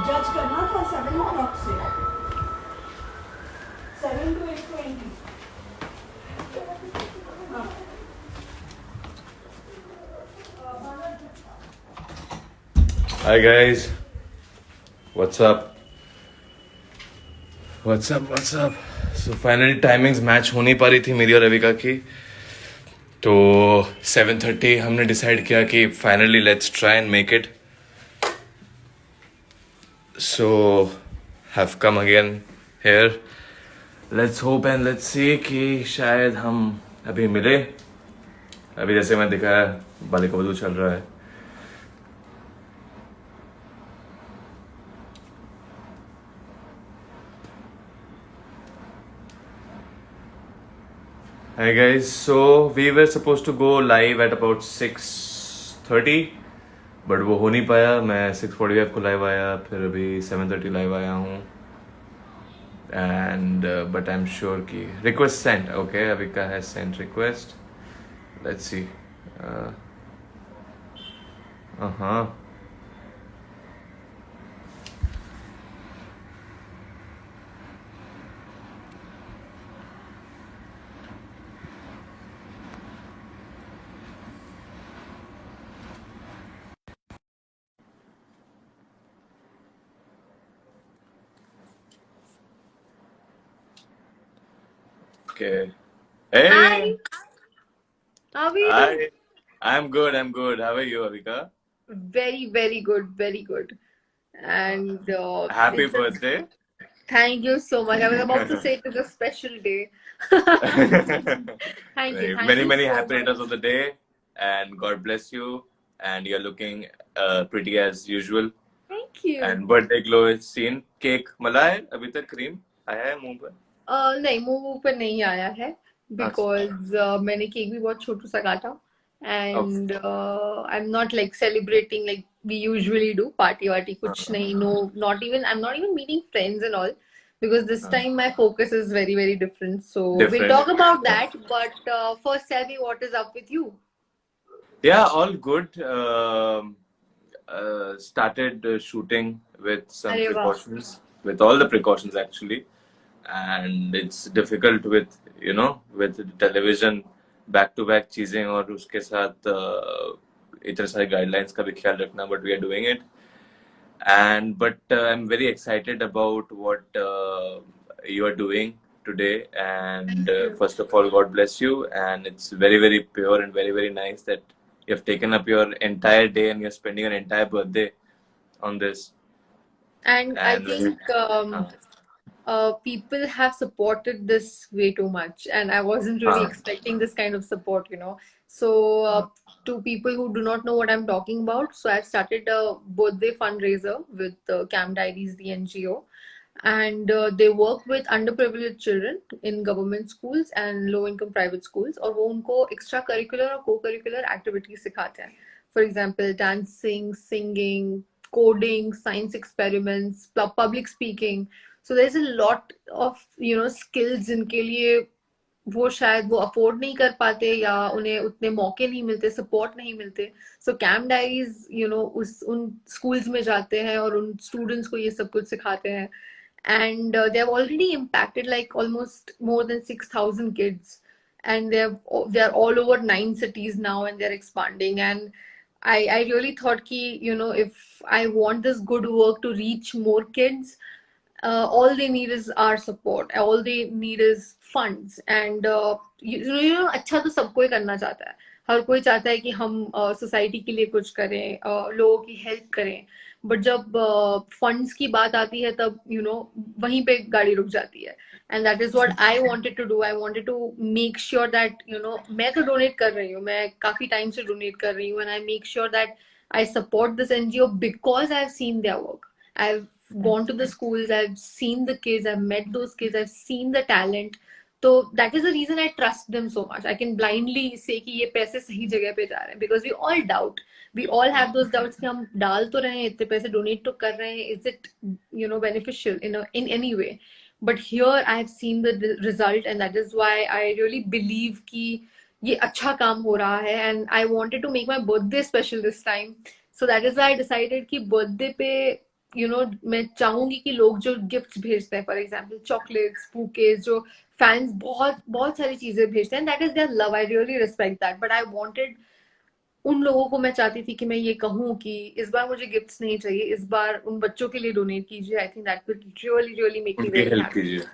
जज करना था 7 o'clock से 7 to 8:20. हाँ. Hi guys, what's up? What's up? What's up? So finally timings match हो नहीं पा रही थी मेरी और रविका की, तो 7:30 हमने डिसाइड किया कि finally let's try and make it. So have come again here. Let's hope and let's see कि शायद हम अभी मिले. अभी जैसे मैं दिखाया बालिका वधू चल रहा है. Hi guys, so we were supposed to go live at about 6:30, but वो हो नहीं पाया. मैं 6:45 को लाइव आया, फिर अभी 7:30 लाइव आया हूँ. And but I'm sure कि request sent. Okay, Avika has sent request. Let's see. Uh-huh. Okay. Hey. Hi. How are you doing? Hi. I'm good. I'm good. How are you, Avika? Very, very good. Very good. And Happy it's a, birthday. thank you so much. I was about to say it is a special day. Thank you. Thank Many, you many so happy much. returns of the day, and God bless you. And you're looking pretty as usual. Thank you. And birthday glow is seen. Cake मला है अभी तक cream आया है मुंह पर. नहीं मुंह पर नहीं आया है because मैंने केक भी बहुत छोटू सा काटा and I'm not like celebrating like we usually do party वार्टी कुछ नहीं. No, not even I'm not even meeting friends and all because this time my focus is very very different. So we'll Different. talk about that. But first tell me what is up with you. Yeah, all good. Started shooting with some अरे वाह. precautions, with all the precautions actually, and it's difficult with with television back to back चीजें और उसके साथ इतने सारे guidelines का भी ख्याल रखना, but we are doing it. And but I'm very excited about what you are doing today. And first of all, God bless you. And it's very, very pure and very, very nice that you have taken up your entire day and you're spending your entire birthday on this. And I think people have supported this way too much, and I wasn't really expecting this kind of support, you know. So, to people who do not know what I'm talking about, so I've started a birthday fundraiser with Cam Diaries, the NGO, and they work with underprivileged children in government schools and low-income private schools, और वो उनको extra curricular और co-curricular activities सिखाते हैं. For example, dancing, singing, coding, science experiments, public speaking. So there's a lot of skills जिनके लिए वो शायद वो अफोर्ड नहीं कर पाते या उन्हें उतने मौके नहीं मिलते, सपोर्ट नहीं मिलते. सो कैम डायरीज उन स्कूल्स में जाते हैं और उन स्टूडेंट्स को ये सब कुछ सिखाते हैं. And they have already impacted like almost more than 6,000 kids, and they're all over 9 cities now, and they're expanding. And I really thought ki if I want this good work to reach more kids, all they need is our support. All they need is funds. And अच्छा तो सबको ही करना चाहता है. हर कोई चाहता है कि हम सोसाइटी के लिए कुछ करें, लोगों की हेल्प करें. बट जब फंड्स की बात आती है तब वहीं पे गाड़ी रुक जाती है. And that is what I wanted to do. I wanted to make sure that मैं तो डोनेट कर रही हूँ, मैं काफी टाइम से डोनेट कर रही हूँ, and I make sure that I support this NGO because I have seen their work. I've gone to the schools, I've seen the kids, I've met those kids, I've seen the talent. So that is the reason I trust them so much. I can blindly say कि ये पैसे सही जगह पे जा रहे हैं, because we all doubt. We all have those doubts कि हम डाल तो रहे हैं, इतने पैसे डोनेट तो कर रहे हैं, is it beneficial in any way? But here I have seen the result, and that is why I really believe कि ये अच्छा काम हो रहा है. And I wanted to make my birthday special this time. So that is why I decided कि birthday पे मैं चाहूंगी कि लोग जो गिफ्ट्स भेजते हैं, फॉर एग्जाम्पल चॉकलेट्स, बुकेज, जो फैंस बहुत बहुत सारी चीजें भेजते हैं, that is their love, I really respect that, but I wanted उन लोगों को, मैं चाहती थी कि मैं ये कहूँ कि इस बार मुझे गिफ्ट्स नहीं चाहिए, इस बार उन बच्चों के लिए डोनेट कीजिए, I think that will really really make me उनकी वेरी हेल्प हैप्पी. कीजिए.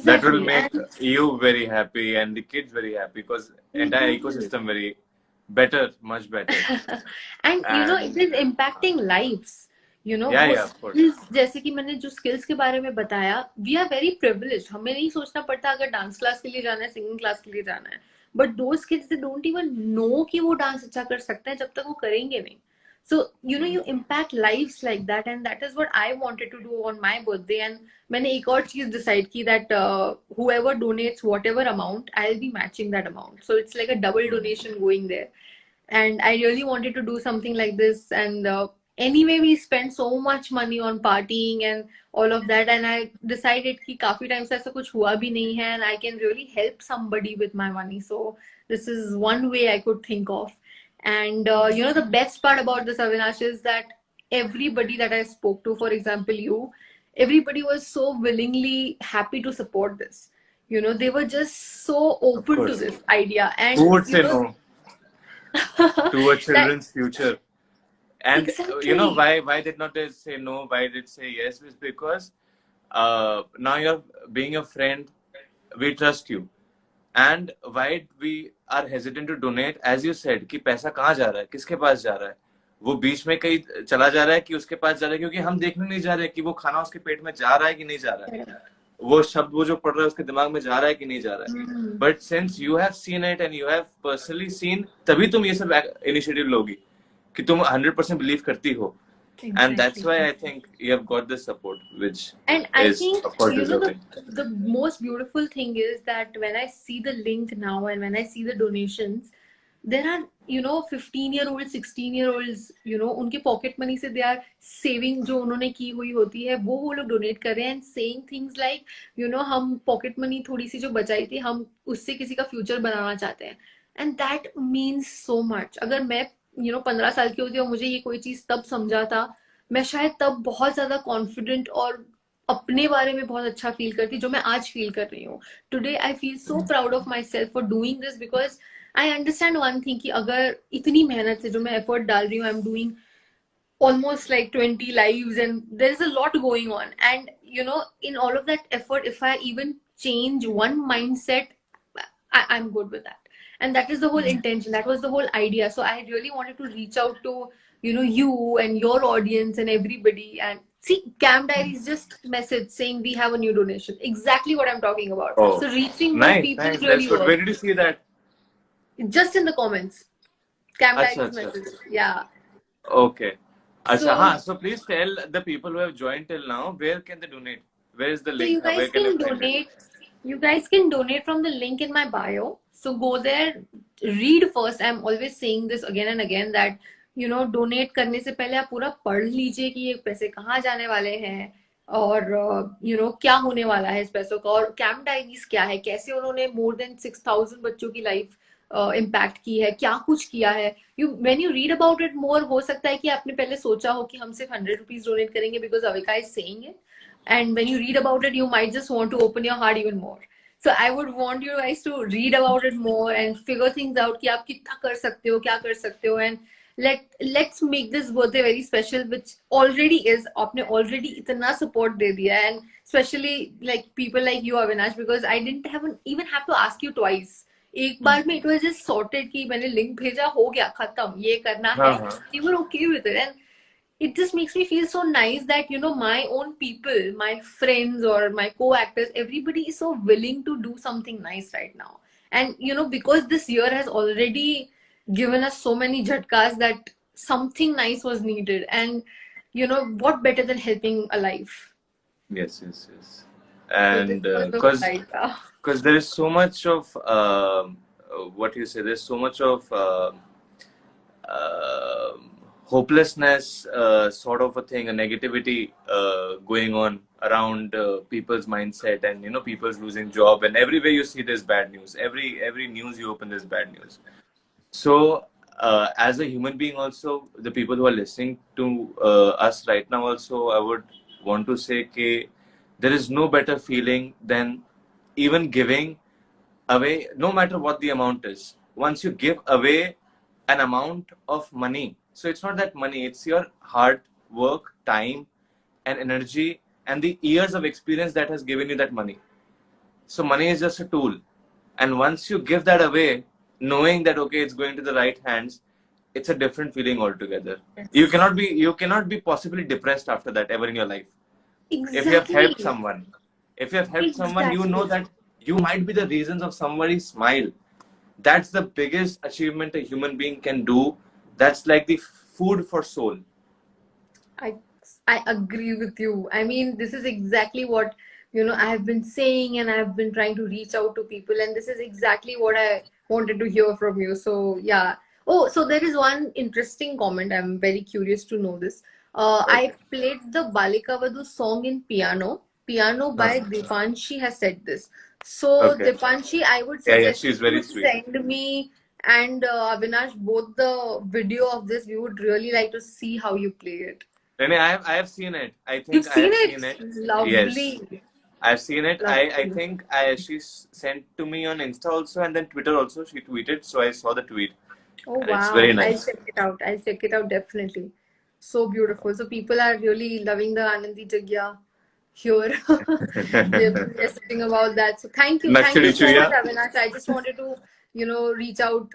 That will exactly. make you very happy and the kids very happy because entire and ecosystem very better, much better. And it And is impacting lives. yeah, वो yeah, of course. Skills, जैसे कि मैंने जो skills के बारे में बताया, we are very privileged. हमें नहीं सोचना पड़ता अगर डांस क्लास के लिए जाना है, सिंगिंग क्लास के लिए जाना है, but those kids they don't even know कि वो डांस अच्छा कर सकते हैं जब तक वो करेंगे नहीं. So, you impact lives like that, and that is what I wanted to do on my birthday. And मैंने एक और चीज डिसाइड की that whoever donates whatever amount, I'll be matching that amount. So it's like a double donation going there. And I really wanted to do something like this. And anyway, we spent so much money on partying and all of that. And I decided कि काफी time से ऐसा कुछ हुआ भी नहीं है, and I can really help somebody with my money. So this is one way I could think of. And the best part about this, Avinash, is that everybody that I spoke to, for example, you, everybody was so willingly happy to support this. They were just so Of open to course. this idea. And Who would say no to a that children's future? And exactly. why did not they say no? Why did say yes? Is because now you're being a friend, we trust you. And why we are hesitant to donate, as you said, कि पैसा कहाँ जा रहा है, किसके पास जा रहा है, वो बीच में कहीं चला जा रहा है कि उसके पास जा रहा है, क्योंकि हम देखने नहीं जा रहे कि वो खाना उसके पेट में जा रहा है कि नहीं जा रहा है, वो शब्द वो जो पढ़ रहा है उसके दिमाग में जा रहा है कि नहीं जा रहा है. But since you have seen it and you have personally scene, तभी तुम ये सब इनिशिएटिव लोगी कि तुम 100% बिलीव करती हो. And that's why I think you have got this support, which And I is think, of course deserving. the most beautiful thing is that when I see the link now and when I see the donations, there are 15-year-olds, 16-year-olds, उनके pocket money से they are saving, जो उन्होंने की हुई होती है वो लोग डोनेट कर रहे हैं, and saying things like हम पॉकेट मनी थोड़ी सी जो बचाई थी, हम उससे किसी का फ्यूचर बनाना चाहते हैं. And that means so much. अगर मैं 15 साल की होती और मुझे ये कोई चीज तब समझा था, मैं शायद तब बहुत ज्यादा कॉन्फिडेंट और अपने बारे में बहुत अच्छा फील करती, जो मैं आज फील कर रही हूँ. Today I feel so proud of my self for doing this, because I understand one thing कि अगर इतनी मेहनत से जो मैं एफर्ट डाल रही हूँ, I am doing almost like 20 lives and there is a lot going on, and in all of that effort, if I even change one mindset, I'm good with that. And that is the whole intention, that was the whole idea. So I really wanted to reach out to you and your audience and everybody, and see, Cam Diaries just message saying we have a new donation, exactly what I'm talking about. Oh, So reaching more nice, people nice. really That's good. Where works. did you see that? Just in the comments, Cam Acha, Diaries acha. message. Yeah. Okay. Acha, So so please tell the people who have joined till now, where can they donate? Where is the So link? you Where guys can they can find it? donate. You guys can donate from the link in my bio. So go there, read first. I'm always saying this again and again that donate करने से पहले आप पूरा पढ़ लीजिए कि ये पैसे कहाँ जाने वाले हैं, और क्या होने वाला है इस पैसों का, और कैम डायरीज क्या है, कैसे उन्होंने more than 6,000 बच्चों की लाइफ इम्पैक्ट की है, क्या कुछ किया है. When you read about it more, हो सकता है कि आपने पहले सोचा हो कि हम सिर्फ 100 रुपीज डोनेट करेंगे because Avika is saying it, and when you read about it, you might just want to open your heart even more. So I would want you guys to read about it more and figure things out कि आप कितना कर सकते हो, क्या कर सकते हो, and let's make this birthday very special, which already is. आपने already इतना support दे दिया, and especially like people like you, Avinash, because I didn't even have to ask you twice. एक बार में it was just sorted कि मैंने link भेजा, हो गया, खत्म, ये करना है. You were okay with it, and it just makes me feel so nice that my own people, my friends or my co-actors, everybody is so willing to do something nice right now. And because this year has already given us so many jhatkas, that something nice was needed, and what better than helping a life. Yes. So And this was the whole idea. because there is so much of what you say, there's so much of hopelessness, sort of a thing, a negativity going on around people's mindset, and people's losing job, and everywhere you see there's bad news. Every news you open, there's bad news. So as a human being also, the people who are listening to us right now also, I would want to say that there is no better feeling than even giving away, no matter what the amount is. Once you give away an amount of money, so it's not that money, it's your hard work, time, and energy, and the years of experience that has given you that money. So money is just a tool, and once you give that away, knowing that okay, it's going to the right hands, it's a different feeling altogether. You cannot be possibly depressed after that ever in your life. If you have helped Exactly. someone, if you have helped someone, you know Exactly. that you might be the reasons of somebody's smile. That's the biggest achievement a human being can do. That's like the food for soul. I I agree with you. I mean, this is exactly what, you know, I have been saying, and I've been trying to reach out to people, and this is exactly what I wanted to hear from you. So yeah. Oh, so there is one interesting comment. I'm very curious to know this. I Okay. played the Balika Vadhu song in piano. Piano by Uh-huh. Dipanshi has said this. So Okay. Dipanshi, I would Yeah, yeah, suggest she's you very to sweet. send me and Avinash both the video of this. We would really like to see how you play it. Rene, I have seen it. I You've think I seen have it? seen it. Yes, Lovely. I've seen it. I Lovely. think she sent to me on Insta also, and then Twitter also. She tweeted, so I saw the tweet, Oh, and it's very wow. I'll nice. check it out. I'll check it out definitely. So beautiful. So people are really loving the Anandi Jagya here. They've been messaging about that. So thank you. Thank you Nakshidi so much, Chuya. Avinash. I just wanted to, you know, reach out.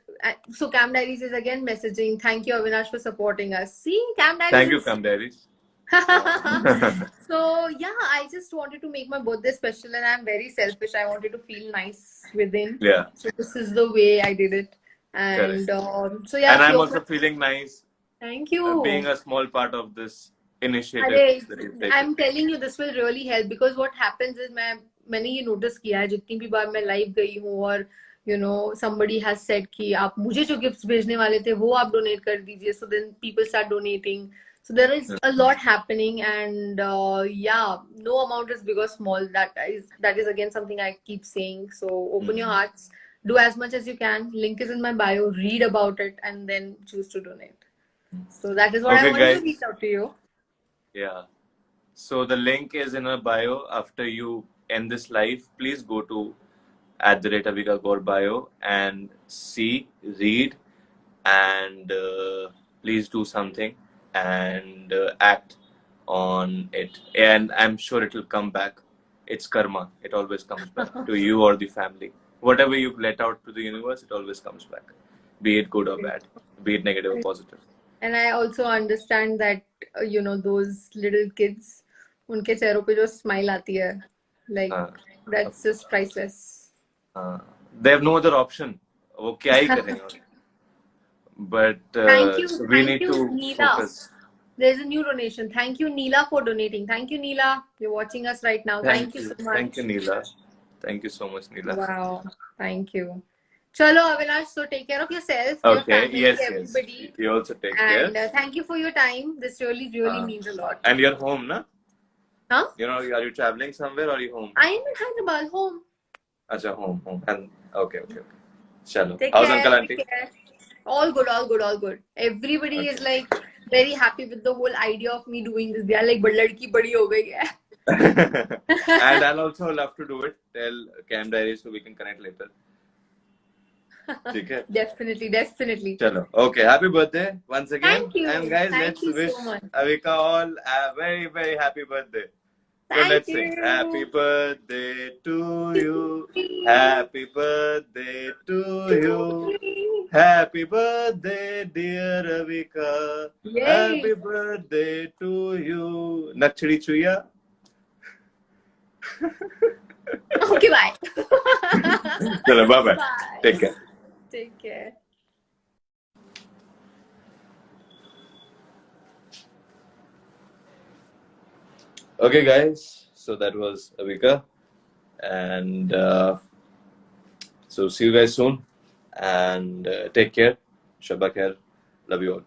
So Cam Diaries is again messaging. Thank you, Avinash, for supporting us. See, Cam Diaries Thank you, is Kam Diaries. so yeah, I just wanted to make my birthday special, and I'm very selfish. I wanted to feel nice within. Yeah, So this is the way I did it. correct. And so yeah, And I'm few of also my feeling nice thank being you. a small part of this initiative अरे, that you've taken. I'm telling you, this will really help because what happens is मैंने ये notice किया है जितनी भी बार मैं live गई हूँ और you know somebody has said कि आप मुझे जो gifts भेजने वाले थे वो आप donate कर दीजिए, so then people start donating. So there is a lot happening, and yeah, no amount is big or small. That is again something I keep saying. So open your hearts, do as much as you can. Link is in my bio. Read about it, and then choose to donate. So that is what I Okay, wanted to reach guys. out to you. Yeah. So the link is in our bio. After you end this live, please go to @Avika bio and see, read, and please do something and act on it. And I'm sure it will come back. It's karma. It always comes back to you or the family. Whatever you let out to the universe, it always comes back. Be it good or bad, be it negative or positive. And I also understand that you know those little kids, उनके चेहरों पे जो smile आती है, like Uh, that's just priceless. they have no other option. वो क्या ही करें? But so we Thank need you, to Neela. focus. There's a new donation. Thank you, Neela, for donating. Thank you, Neela. You're watching us right now. Thank you so Thank you, much. Neela. Thank you so much, Neela. Wow. Thank you. Chalo, Avinash. So take care of yourself, your Okay, family, yes. everybody. You also take care. And thank you for your time. This really, really means a lot. And you're home, na? Huh? You know, are you traveling somewhere or are you home? I am in Hyderabad, home. Acha, home. And okay. Chalo. Take How's care. uncle auntie? Take care. All good, all good, all good. Everybody is like very happy with the whole idea of me doing this. They are like, but ladki badi ho gayi hai. And I'll also love to do it. Tell Cam Diaries so we can connect later. Okay. Definitely. Chalo. Okay. Happy birthday once again. Thank you. And guys, Thank let's you wish so much. Avika all a very, very happy birthday. So Thank let's you. sing. Happy birthday to you. Happy birthday to you. Happy birthday, dear Avika. Yay. Happy birthday to you. Nakshidi Chuya. Okay, bye. Chalo, bye-bye. Bye. Take care. Take care. Okay, guys. So that was Avika. And so see you guys soon. And take care. Shabba khair. Love you all.